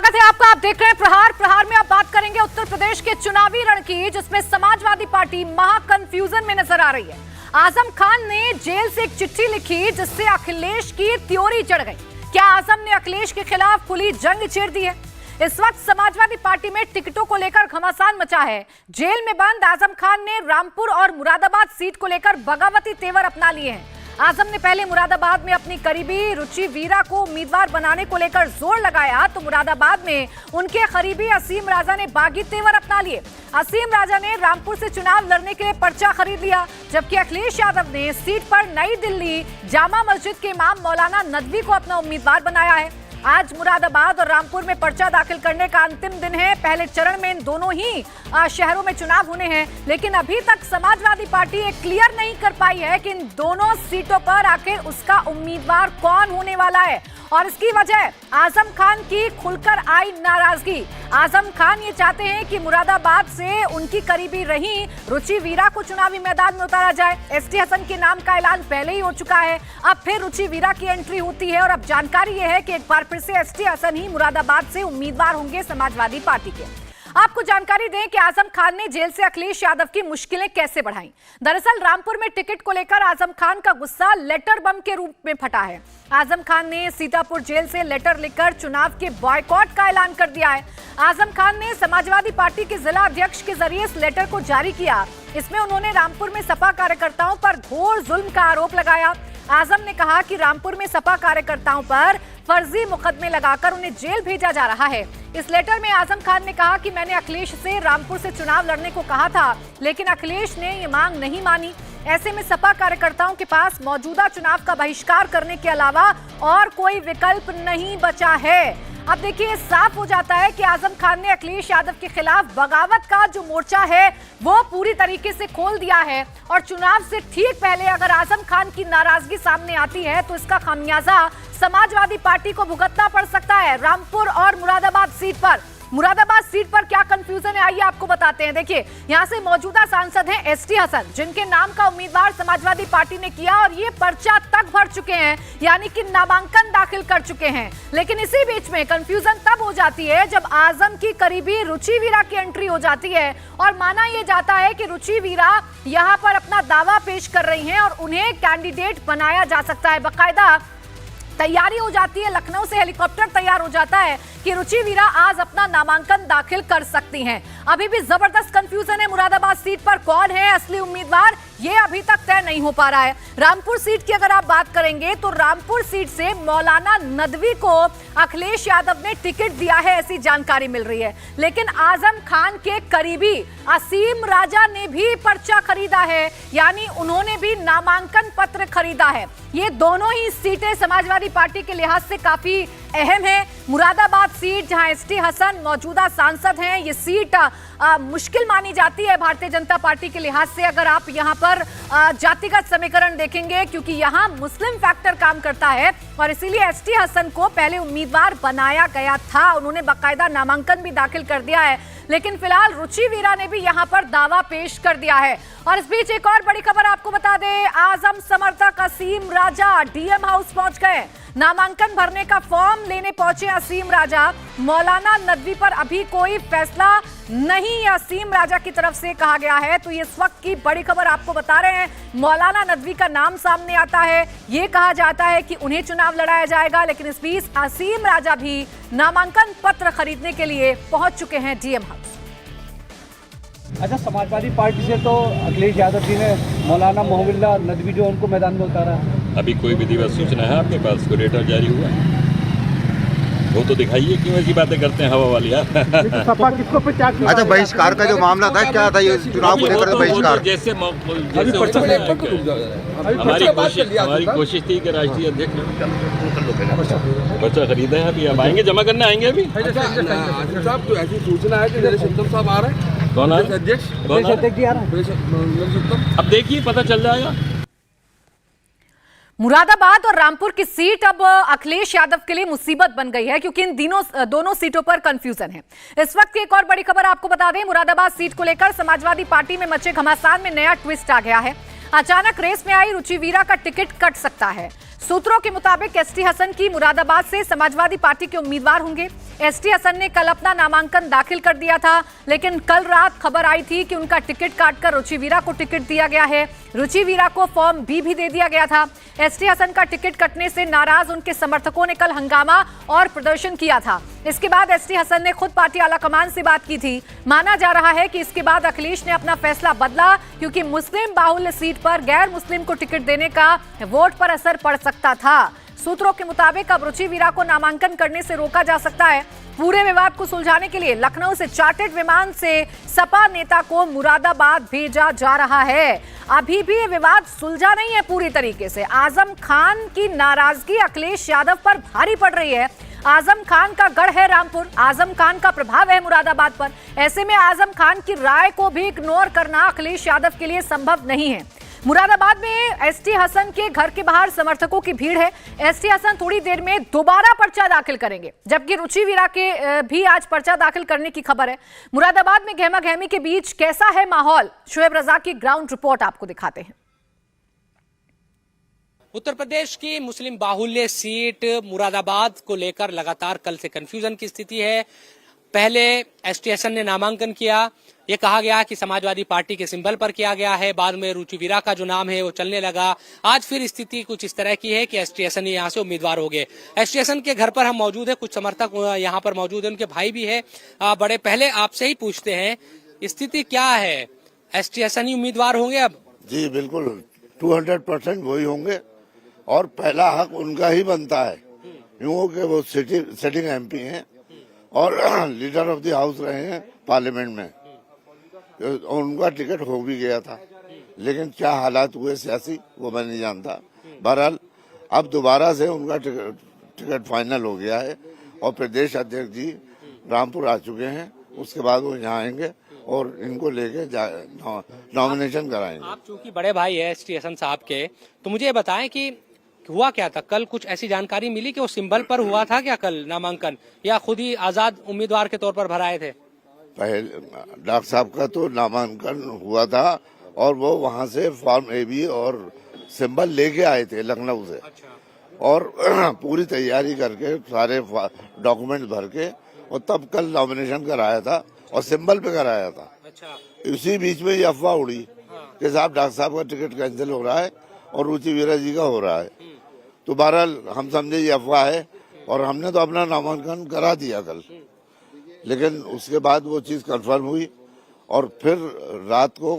स्वागत है आपका। आप देख रहे हैं प्रहार। प्रहार में आप बात करेंगे उत्तर प्रदेश के चुनावी रण की, जिसमें समाजवादी पार्टी महा कंफ्यूजन में नजर आ रही है। आजम खान ने जेल से एक चिट्ठी लिखी जिससे अखिलेश की त्योरी चढ़ गई। क्या आजम ने अखिलेश के खिलाफ खुली जंग छेड़ दी है? इस वक्त समाजवादी पार्टी में टिकटों को लेकर घमासान मचा है। जेल में बंद आजम खान ने रामपुर और मुरादाबाद सीट को लेकर बगावती तेवर अपना लिए हैं। आजम ने पहले मुरादाबाद में अपनी करीबी रुचि वीरा को उम्मीदवार बनाने को लेकर जोर लगाया, तो मुरादाबाद में उनके करीबी असीम राजा ने बागी तेवर अपना लिए। असीम राजा ने रामपुर से चुनाव लड़ने के लिए पर्चा खरीद लिया, जबकि अखिलेश यादव ने सीट पर नई दिल्ली जामा मस्जिद के इमाम मौलाना नदवी को अपना उम्मीदवार बनाया है। आज मुरादाबाद और रामपुर में पर्चा दाखिल करने का अंतिम दिन है। पहले चरण में इन दोनों ही शहरों में चुनाव होने हैं, लेकिन अभी तक समाजवादी पार्टी ये क्लियर नहीं कर पाई है कि इन दोनों सीटों पर आखिर उसका उम्मीदवार कौन होने वाला है। और इसकी वजह आजम खान की खुलकर आई नाराजगी। आजम खान ये चाहते हैं कि मुरादाबाद से उनकी करीबी रही रुचि वीरा को चुनावी मैदान में उतारा जाए। एसटी हसन के नाम का ऐलान पहले ही हो चुका है, अब फिर रुचि वीरा की एंट्री होती है। और अब जानकारी ये है कि एक बार फिर से एसटी हसन ही मुरादाबाद से उम्मीदवार होंगे समाजवादी पार्टी के। आपको जानकारी दें कि आजम खान ने जेल से अखिलेश यादव की मुश्किलें कैसे बढ़ाई। दरअसल रामपुर में टिकट को लेकर आजम खान का गुस्सा लेटर बम के रूप में फटा है। आजम खान ने सीतापुर जेल से लेटर लिखकर चुनाव के बॉयकॉट का ऐलान कर दिया है। आजम खान ने समाजवादी पार्टी के जिला अध्यक्ष के जरिए इस लेटर को जारी किया। इसमें उन्होंने रामपुर में सपा कार्यकर्ताओं पर घोर जुल्म का आरोप लगाया। आजम ने कहा कि रामपुर में सपा कार्यकर्ताओं पर फर्जी मुकदमे लगाकर उन्हें जेल भेजा जा रहा है। इस लेटर में आजम खान ने कहा कि मैंने अखिलेश से रामपुर से चुनाव लड़ने को कहा था, लेकिन अखिलेश ने ये मांग नहीं मानी। ऐसे में सपा कार्यकर्ताओं के पास मौजूदा चुनाव का बहिष्कार करने के अलावा और कोई विकल्प नहीं बचा है। अब देखिए, साफ हो जाता है कि आजम खान ने अखिलेश यादव के खिलाफ बगावत का जो मोर्चा है वो पूरी तरीके से खोल दिया है। और चुनाव से ठीक पहले अगर आजम खान की नाराजगी सामने आती है तो इसका खामियाजा समाजवादी पार्टी को भुगतना पड़ सकता है। रामपुर और मुरादाबाद सीट पर क्या कंफ्यूजन है, आइए आपको बताते हैं। देखिए, यहां से मौजूदा सांसद हैं एसटी हसन, जिनके नाम का उम्मीदवार समाजवादी पार्टी ने किया और ये पर्चा तक भर चुके हैं, यानी कि नामांकन दाखिल कर चुके हैं। लेकिन इसी बीच में कंफ्यूजन तब हो जाती है जब आजम की करीबी रुचि वीरा की एंट्री हो जाती है और माना यह जाता है कि रुचि वीरा यहां पर अपना दावा पेश कर रही हैं और उन्हें कैंडिडेट बनाया जा सकता है। बाकायदा तैयारी हो जाती है, लखनऊ से हेलीकॉप्टर तैयार हो जाता है कि रुचि वीरा आज अपना नामांकन दाखिल कर सकती हैं। अभी भी जबरदस्त कंफ्यूजन है। मुरादाबाद सीट पर कौन है असली उम्मीदवार, ये अभी तक तय नहीं हो पा रहा है। रामपुर सीट की अगर आप बात करेंगे तो रामपुर सीट से मौलाना नदवी को अखिलेश यादव ने टिकट दिया है, ऐसी जानकारी मिल रही है। लेकिन आजम खान के करीबी असीम राजा ने भी पर्चा खरीदा है, यानी उन्होंने भी नामांकन पत्र खरीदा है। ये दोनों ही सीटें समाजवादी पार्टी के लिहाज से काफी अहम है। मुरादाबाद सीट, जहां एसटी हसन मौजूदा सांसद हैं, ये सीट मुश्किल मानी जाती है भारतीय जनता पार्टी के लिहाज से। अगर आप यहां पर जातिगत समीकरण देखेंगे, क्योंकि यहां मुस्लिम फैक्टर काम करता है और इसीलिए एसटी हसन को पहले उम्मीदवार बनाया गया था। उन्होंने बाकायदा नामांकन भी दाखिल कर दिया है, लेकिन फिलहाल रुचि वीरा ने भी यहां पर दावा पेश कर दिया है। और इस बीच एक और बड़ी खबर आपको बता दें, आजम समर्थक असीम राजा डीएम हाउस पहुंच गए। नामांकन भरने का फॉर्म लेने पहुंचे असीम राजा। मौलाना नदवी पर अभी कोई फैसला नहीं असीम राजा की तरफ से कहा गया है। तो ये इस वक्त की बड़ी खबर आपको बता रहे हैं। मौलाना नदवी का नाम सामने आता है, ये कहा जाता है कि उन्हें चुनाव लड़ाया जाएगा, लेकिन इस बीच असीम राजा भी नामांकन पत्र खरीदने के लिए पहुंच चुके हैं डीएम हाउस। अच्छा, समाजवादी पार्टी से तो अखिलेश यादव जी ने मौलाना मोहम्मद नदवी जो उनको मैदान में उतारा है। अभी कोई विधिवत सूचना है आपके पास? कोई लेटर जारी हुआ है? वो तो दिखाइए, क्यों ऐसी बातें करते हैं हवा वाली यार। सपा किसको प्रचार किया? अच्छा, बहिष्कार का जो मामला था, क्या था ये चुनाव को लेकर बहिष्कार? जैसे हमारी कोशिश थी कि राष्ट्रीय अध्यक्ष पर्चा खरीदे हैं। अभी अब आएंगे, जमा करने आएंगे अभी। साहब तो ऐसी सूचना है कि साहब आ रहे हैं। कौन है अध्यक्ष? अब देखिए, पता चल जाएगा। मुरादाबाद और रामपुर की सीट अब अखिलेश यादव के लिए मुसीबत बन गई है, क्योंकि इन दोनों सीटों पर कंफ्यूजन है। इस वक्त की एक और बड़ी खबर आपको बता दें, मुरादाबाद सीट को लेकर समाजवादी पार्टी में मचे घमासान में नया ट्विस्ट आ गया है। अचानक रेस में आई रुचि वीरा का टिकट कट सकता है। सूत्रों के मुताबिक एसटी हसन की मुरादाबाद से समाजवादी पार्टी के उम्मीदवार होंगे। एसटी हसन ने कल अपना नामांकन दाखिल कर दिया था, लेकिन कल रात खबर आई थी कि उनका टिकट काटकर रुचि वीरा को टिकट दिया गया है। रुचि वीरा को फॉर्म बी भी दे दिया गया था। एसटी हसन का टिकट कटने से नाराज उनके समर्थकों ने कल हंगामा और प्रदर्शन किया था। इसके बाद एसटी हसन ने खुद पार्टी आलाकमान से बात की थी। माना जा रहा है कि इसके बाद अखिलेश ने अपना फैसला बदला, क्योंकि मुस्लिम बाहुल्य सीट पर गैर मुस्लिम को टिकट देने का वोट पर असर पड़ सकता था। सूत्रों के मुताबिक अब रुचि वीरा को नामांकन करने से रोका जा सकता है। पूरे विवाद को सुलझाने के लिए लखनऊ से चार्टर्ड विमान से सपा नेता को मुरादाबाद भेजा जा रहा है। अभी भी ये विवाद सुलझा नहीं है पूरी तरीके से। आजम खान की नाराजगी अखिलेश यादव पर भारी पड़ रही है। आजम खान का गढ़ है रामपुर, आजम खान का प्रभाव है मुरादाबाद पर। ऐसे में आजम खान की राय को भी इग्नोर करना अखिलेश यादव के लिए संभव नहीं है। मुरादाबाद में एसटी हसन के घर के बाहर समर्थकों की भीड़ है। एसटी हसन थोड़ी देर में दोबारा पर्चा दाखिल करेंगे, जबकि रुचि वीरा के भी आज पर्चा दाखिल करने की खबर है। मुरादाबाद में गहमा गहमी के बीच कैसा है माहौल, शोएब रजा की ग्राउंड रिपोर्ट आपको दिखाते हैं। उत्तर प्रदेश की मुस्लिम बाहुल्य सीट मुरादाबाद को लेकर लगातार कल से कंफ्यूजन की स्थिति है। पहले एसटी हसन ने नामांकन किया, ये कहा गया कि समाजवादी पार्टी के सिंबल पर किया गया है। बाद में रुचि वीरा का जो नाम है वो चलने लगा। आज फिर स्थिति कुछ इस तरह की है कि एसटी हसन यहाँ से उम्मीदवार हो गए। एसटी हसन के घर पर हम मौजूद है, कुछ समर्थक यहाँ पर मौजूद है, उनके भाई भी है। बड़े पहले आपसे ही पूछते हैं, स्थिति क्या है? एसटी हसन ही उम्मीदवार होंगे अब? जी बिल्कुल 200% वही होंगे और पहला हक उनका ही बनता है, क्योंकि वो सिटिंग एमपी हैं और लीडर ऑफ द हाउस रहे हैं पार्लियामेंट में। उनका टिकट हो भी गया था, लेकिन क्या हालात हुए सियासी वो मैं नहीं जानता। बहरहाल अब दोबारा से उनका टिकट फाइनल हो गया है और प्रदेश अध्यक्ष जी रामपुर आ चुके हैं। उसके बाद वो यहाँ आएंगे और इनको लेके नॉमिनेशन कराएंगे। आप चूंकि बड़े भाई है एसटी हसन साहब के, तो मुझे ये बताएं कि हुआ क्या था कल? कुछ ऐसी जानकारी मिली कि वो सिंबल पर हुआ था क्या कल नामांकन, या खुद ही आजाद उम्मीदवार के तौर पर भराए थे? पहले डॉक्टर साहब का तो नामांकन हुआ था और वो वहाँ से फॉर्म एबी और सिंबल लेके आए थे लखनऊ से। अच्छा। और पूरी तैयारी करके सारे डॉक्यूमेंट भर के और तब कल नॉमिनेशन कराया था और सिंबल पे कराया था। अच्छा। इसी बीच में ये अफवाह उड़ी कि साहब डॉक्टर साहब का टिकट कैंसिल हो रहा है और रुचि वीरा जी का हो रहा है। तो बहरहाल हम समझे ये अफवाह है और हमने तो अपना नामांकन करा दिया कल, लेकिन उसके बाद वो चीज कंफर्म हुई और फिर रात को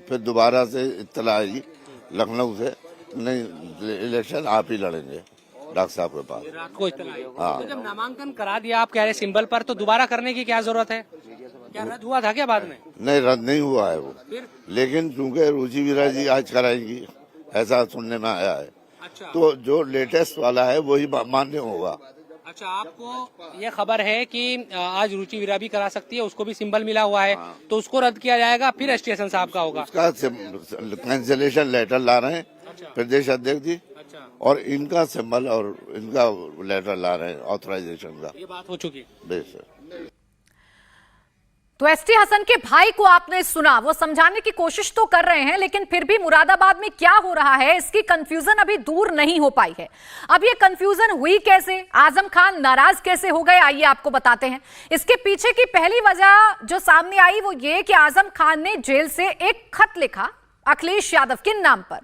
फिर दोबारा से इत्तला आई लखनऊ से, नहीं इलेक्शन आप ही लड़ेंगे डॉक्टर साहब के पास। रात को इतना आई। हाँ। तो जब नामांकन करा दिया आप कह रहे सिंबल पर, तो दोबारा करने की क्या जरूरत है? क्या रद्द हुआ था क्या बाद में? नहीं, रद्द नहीं हुआ है वो, लेकिन चूंकि रुचि वीरा जी आज कराएंगी ऐसा सुनने में आया है। अच्छा। तो जो लेटेस्ट वाला है वही मान्य होगा। अच्छा, आपको ये खबर है कि आज रुचि वीरा भी करा सकती है, उसको भी सिंबल मिला हुआ है, तो उसको रद्द किया जाएगा, फिर एसटी हसन साहब का होगा? उसका कैंसिलेशन लेटर ला रहे हैं प्रदेश अध्यक्ष जी। अच्छा। और इनका सिंबल और इनका लेटर ला रहे हैं ऑथराइजेशन का। ये बात हो चुकी बेशक। तो एसटी हसन के भाई को आपने सुना, वो समझाने की कोशिश तो कर रहे हैं, लेकिन फिर भी मुरादाबाद में क्या हो रहा है इसकी कंफ्यूजन अभी दूर नहीं हो पाई है। अब ये कंफ्यूजन हुई कैसे, आजम खान नाराज कैसे हो गए, आइए आपको बताते हैं। इसके पीछे की पहली वजह जो सामने आई वो ये कि आजम खान ने जेल से एक खत लिखा अखिलेश यादव के नाम पर।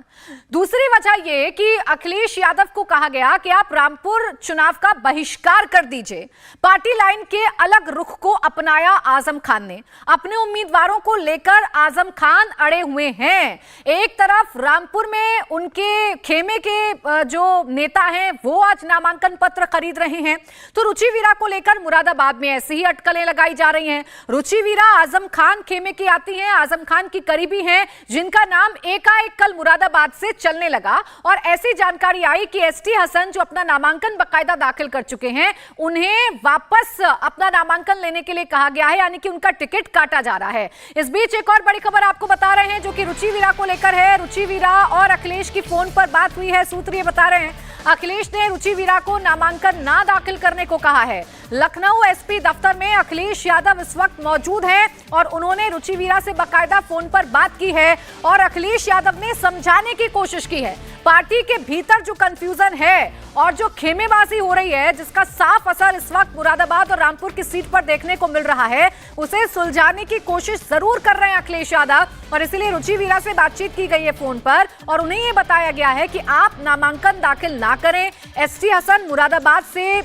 दूसरी वजह यह कि अखिलेश यादव को कहा गया कि आप रामपुर चुनाव का बहिष्कार कर दीजिए। पार्टी लाइन के अलग रुख को अपनाया आजम खान ने। अपने उम्मीदवारों को लेकर आजम खान अड़े हुए हैं। एक तरफ रामपुर में उनके खेमे के जो नेता हैं वो आज नामांकन पत्र खरीद रहे हैं, तो रुचि वीरा को लेकर मुरादाबाद में ऐसी ही अटकलें लगाई जा रही हैं। रुचि वीरा आजम खान खेमे की आती हैं, आजम खान की करीबी हैं, जिनका नाम एकाएक कल मुरादाबाद से चलने लगा और ऐसी जानकारी आई कि एसटी हसन जो अपना नामांकन बकायदा दाखिल कर चुके हैं, उन्हें वापस अपना नामांकन लेने के लिए कहा गया है, यानी कि उनका टिकट काटा जा रहा है। इस बीच एक और बड़ी खबर आपको बता रहे हैं जो कि रुचि वीरा को लेकर है। रुचि वीरा और अखिलेश की फोन पर बात हुई है। सूत्र ये बता रहे हैं अखिलेश ने रुचि वीरा को नामांकन ना दाखिल करने को कहा है। लखनऊ एसपी दफ्तर में अखिलेश यादव इस वक्त मौजूद हैं और उन्होंने रुचि वीरा से बाकायदा फोन पर बात की है और अखिलेश यादव ने समझाने की कोशिश की है पार्टी के भीतर जो कंफ्यूजन है और जो खेमेबाजी हो रही है, जिसका साफ असर इस वक्त मुरादाबाद और रामपुर की सीट पर देखने को मिल रहा है, उसे सुलझाने की कोशिश जरूर कर रहे हैं अखिलेश यादव। और इसीलिए रुचि वीरा से बातचीत की गई है फोन पर और उन्हें यह बताया गया है कि आप नामांकन दाखिल ना करें। एसटी हसन मुरादाबाद से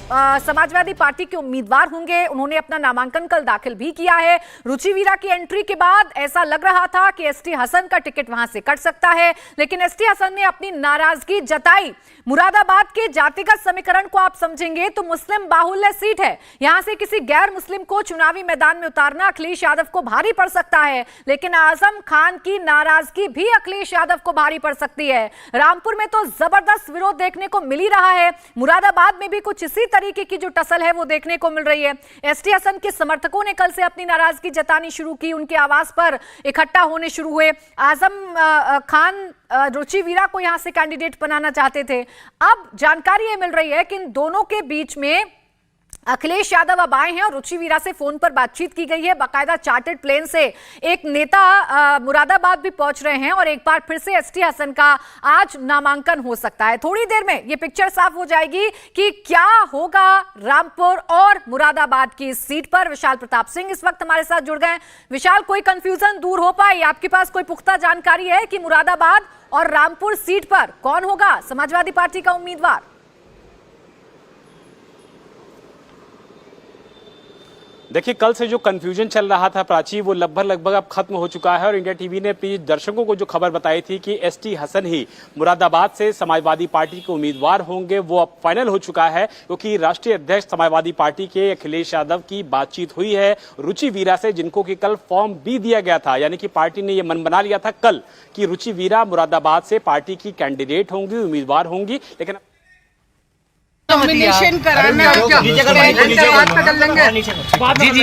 समाजवादी पार्टी के उम्मीदवार होंगे, उन्होंने अपना नामांकन कल दाखिल भी किया है। रुचि वीरा की एंट्री के बाद ऐसा लग रहा था कि एसटी हसन का टिकट वहां से कट सकता है, लेकिन एसटी हसन ने अपनी नाराजगी जताई। मुरादाबाद के जातिगत समीकरण को आप समझेंगे तो मुस्लिम बाहुल्य सीट है, यहां से किसी गैर मुस्लिम को चुनावी मैदान में उतारना अखिलेश यादव को भारी पड़ सकता है, लेकिन आजम खान की नाराजगी भी अखिलेश यादव को भारी पड़ सकती है। रामपुर में तो जबरदस्त विरोध देखने को मिल ही रहा है, मुरादाबाद में भी कुछ इसी तरीके की जो टसल है वो देखने को मिल रही है। एसटी हसन के समर्थकों ने कल से अपनी नाराजगी जतानी शुरू की, उनके आवास पर इकट्ठा होने शुरू हुए। आजम खान रुचि वीरा को यहां से कैंडिडेट बनाना चाहते थे। अब जानकारी ये मिल रही है कि इन दोनों के बीच में अखिलेश यादव अब आए हैं और रुचि वीरा से फोन पर बातचीत की गई है। बाकायदा चार्टर्ड प्लेन से एक नेता मुरादाबाद भी पहुंच रहे हैं और एक बार फिर से एसटी हसन का आज नामांकन हो सकता है। थोड़ी देर में ये पिक्चर साफ हो जाएगी कि क्या होगा रामपुर और मुरादाबाद की इस सीट पर। विशाल प्रताप सिंह इस वक्त हमारे साथ जुड़ गए। विशाल, कोई कंफ्यूजन दूर हो पाई? आपके पास कोई पुख्ता जानकारी है कि मुरादाबाद और रामपुर सीट पर कौन होगा समाजवादी पार्टी का उम्मीदवार? देखिए, कल से जो कंफ्यूजन चल रहा था प्राची, वो लगभग अब खत्म हो चुका है और इंडिया टीवी ने अपने दर्शकों को जो खबर बताई थी कि एसटी हसन ही मुरादाबाद से समाजवादी पार्टी के उम्मीदवार होंगे, वो अब फाइनल हो चुका है, क्योंकि राष्ट्रीय अध्यक्ष समाजवादी पार्टी के अखिलेश यादव की बातचीत हुई है रुचि वीरा से, जिनको कि कल फॉर्म भी दिया गया था। यानी कि पार्टी ने यह मन बना लिया था कल कि रुचि वीरा मुरादाबाद से पार्टी की कैंडिडेट होंगी, उम्मीदवार होंगी, लेकिन नॉमिनेशन कराना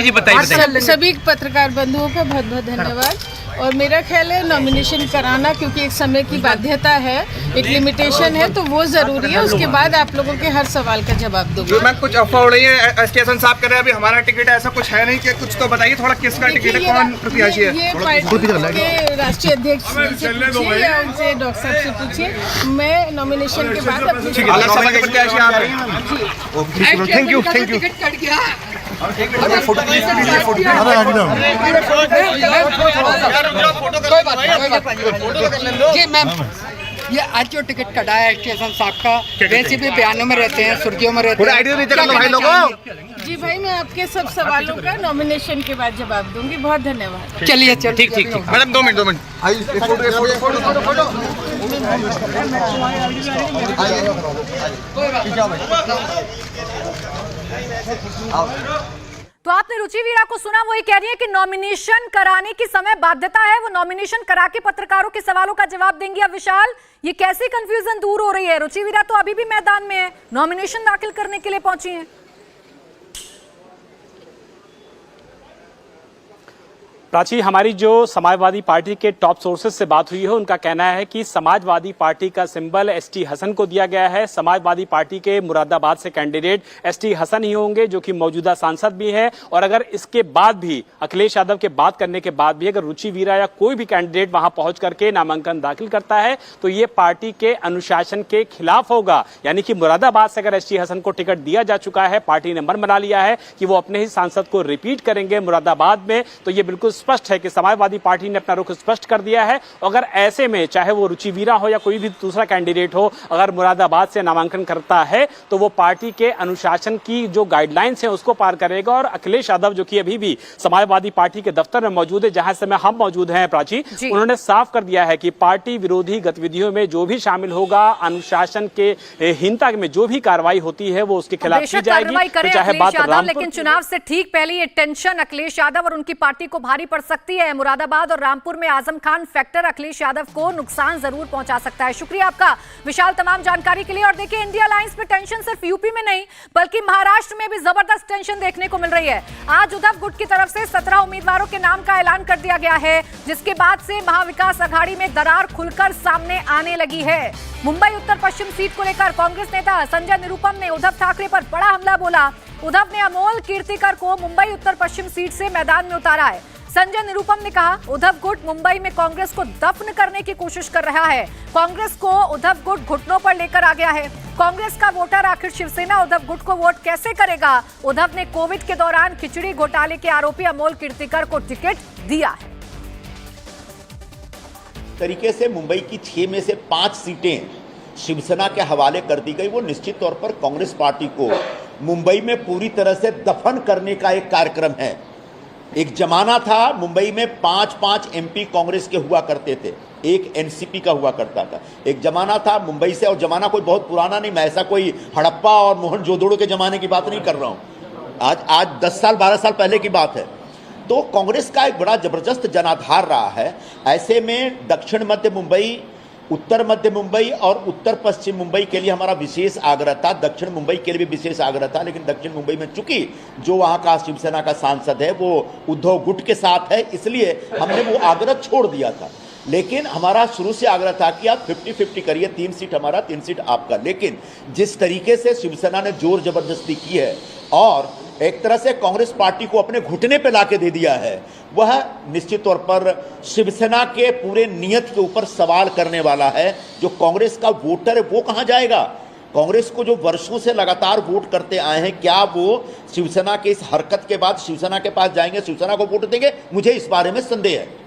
जी बताइए। सभी पत्रकार बंधुओं का बहुत बहुत धन्यवाद। और मेरा ख्याल है नॉमिनेशन कराना, क्योंकि एक समय की बाध्यता है, एक लिमिटेशन है, तो वो जरूरी है। उसके बाद आप लोगों के हर सवाल का जवाब दूंगी। मैम, कुछ अफवाह हो रही है, एसटी हसन साहब कह रहे हैं अभी हमारा टिकट है, ऐसा कुछ है नहीं कि कुछ तो बताइए थोड़ा, किसका टिकट है, कौन प्रत्याशी है? ये पार्टी के राष्ट्रीय अध्यक्ष से पूछिए या उनसे डॉक्टर साहब से पूछिए। मैं नॉमिनेशन के बाद अपनी प्रत्याशी आप हैं। थैंक यू टिकट कट गया। जी मैम, ये आज जो टिकट कटा है एसटी हसन साहब का, वैसे भी बयानों में रहते हैं, सुर्खियों में रहते हैं। जी भाई, मैं आपके सब सवालों का नॉमिनेशन के बाद जवाब दूंगी। बहुत धन्यवाद। चलिए ठीक मैडम, 2 मिनट तो आपने रुचि वीरा को सुना, वो ये कह रही है कि नॉमिनेशन कराने की समय बाध्यता है, वो नॉमिनेशन करा के पत्रकारों के सवालों का जवाब देंगी। अब विशाल, ये कैसी कंफ्यूजन दूर हो रही है? रुचि वीरा तो अभी भी मैदान में है, नॉमिनेशन दाखिल करने के लिए पहुंची हैं। प्राची, हमारी जो समाजवादी पार्टी के टॉप सोर्सेस से बात हुई है, उनका कहना है कि समाजवादी पार्टी का सिंबल एसटी हसन को दिया गया है। समाजवादी पार्टी के मुरादाबाद से कैंडिडेट एसटी हसन ही होंगे, जो कि मौजूदा सांसद भी है। और अगर इसके बाद भी अखिलेश यादव के बात करने के बाद भी अगर रुचि वीरा या कोई भी कैंडिडेट वहां पहुंच करके नामांकन दाखिल करता है, तो ये पार्टी के अनुशासन के खिलाफ होगा। यानी कि मुरादाबाद से अगर एसटी हसन को टिकट दिया जा चुका है, पार्टी ने मन बना लिया है कि वो अपने ही सांसद को रिपीट करेंगे मुरादाबाद में, तो ये बिल्कुल स्पष्ट है कि समाजवादी पार्टी ने अपना रुख स्पष्ट कर दिया है। अगर ऐसे में चाहे वो रुचि वीरा हो या कोई भी दूसरा कैंडिडेट हो, अगर मुरादाबाद से नामांकन करता है तो वो पार्टी के अनुशासन की जो गाइडलाइंस है उसको पार करेगा। और अखिलेश यादव, जो कि अभी भी समाजवादी पार्टी के दफ्तर में मौजूद है, जहां से हम मौजूद हैं प्राची, उन्होंने साफ कर दिया है कि पार्टी विरोधी गतिविधियों में जो भी शामिल होगा, अनुशासन के हीनता में जो भी कार्रवाई होती है वो उसके खिलाफ की जाएगी। चाहे बात रामपुर, लेकिन चुनाव से ठीक पहले ये टेंशन अखिलेश यादव और उनकी पार्टी को भारी पड़ सकती है। मुरादाबाद और रामपुर में आजम खान फैक्टर अखिलेश यादव को नुकसान जरूर पहुंचा सकता है। शुक्रिया आपका विशाल तमाम जानकारी के लिए। और देखिए, इंडिया अलायंस में टेंशन सिर्फ यूपी में नहीं बल्कि महाराष्ट्र में भी जबरदस्त टेंशन देखने को मिल रही है। आज उद्धव गुट की तरफ से 17 उम्मीदवारों के नाम का ऐलान कर दिया गया है, जिसके बाद से महाविकास अघाड़ी में दरार खुलकर सामने आने लगी है। मुंबई उत्तर पश्चिम सीट को लेकर कांग्रेस नेता संजय निरुपम ने उद्धव ठाकरे पर बड़ा हमला बोला। उद्धव ने अमोल कीर्तिकर को मुंबई उत्तर पश्चिम सीट से मैदान में उतारा है। संजय निरुपम ने कहा, उद्धव गुट मुंबई में कांग्रेस को दफन करने की कोशिश कर रहा है। कांग्रेस को उद्धव गुट घुटनों पर लेकर आ गया है। कांग्रेस का वोटर आखिर शिवसेना उद्धव गुट को वोट कैसे करेगा? उद्धव ने कोविड के दौरान खिचड़ी घोटाले के आरोपी अमोल कीर्तिकर को टिकट दिया है। तरीके से मुंबई की 6 में से 5 सीटें शिवसेना के हवाले कर दी गई। वो निश्चित तौर पर कांग्रेस पार्टी को मुंबई में पूरी तरह से दफन करने का एक कार्यक्रम है। एक जमाना था मुंबई में 5-5 एमपी कांग्रेस के हुआ करते थे, एक एनसीपी का हुआ करता था। एक जमाना था मुंबई से, और जमाना कोई बहुत पुराना नहीं, मैं ऐसा कोई हड़प्पा और मोहनजोदड़ो के जमाने की बात नहीं कर रहा हूं। आज 10 साल 12 साल पहले की बात है। तो कांग्रेस का एक बड़ा जबरदस्त जनाधार रहा है। ऐसे में दक्षिण मध्य मुंबई, उत्तर मध्य मुंबई और उत्तर पश्चिम मुंबई के लिए हमारा विशेष आग्रह था। दक्षिण मुंबई के लिए भी विशेष आग्रह था, लेकिन दक्षिण मुंबई में चूंकि जो वहां का शिवसेना का सांसद है वो उद्धव गुट के साथ है, इसलिए हमने वो आग्रह छोड़ दिया था। लेकिन हमारा शुरू से आग्रह था कि आप 50-50 करिए, 3 सीट हमारा 3 सीट आपका। लेकिन जिस तरीके से शिवसेना ने जोर जबरदस्ती की है और एक तरह से कांग्रेस पार्टी को अपने घुटने पे लाके दे दिया है, वह निश्चित तौर पर शिवसेना के पूरे नियत के ऊपर सवाल करने वाला है। जो कांग्रेस का वोटर है वो कहां जाएगा? कांग्रेस को जो वर्षों से लगातार वोट करते आए हैं, क्या वो शिवसेना के इस हरकत के बाद शिवसेना के पास जाएंगे, शिवसेना को वोट देंगे? मुझे इस बारे में संदेह है।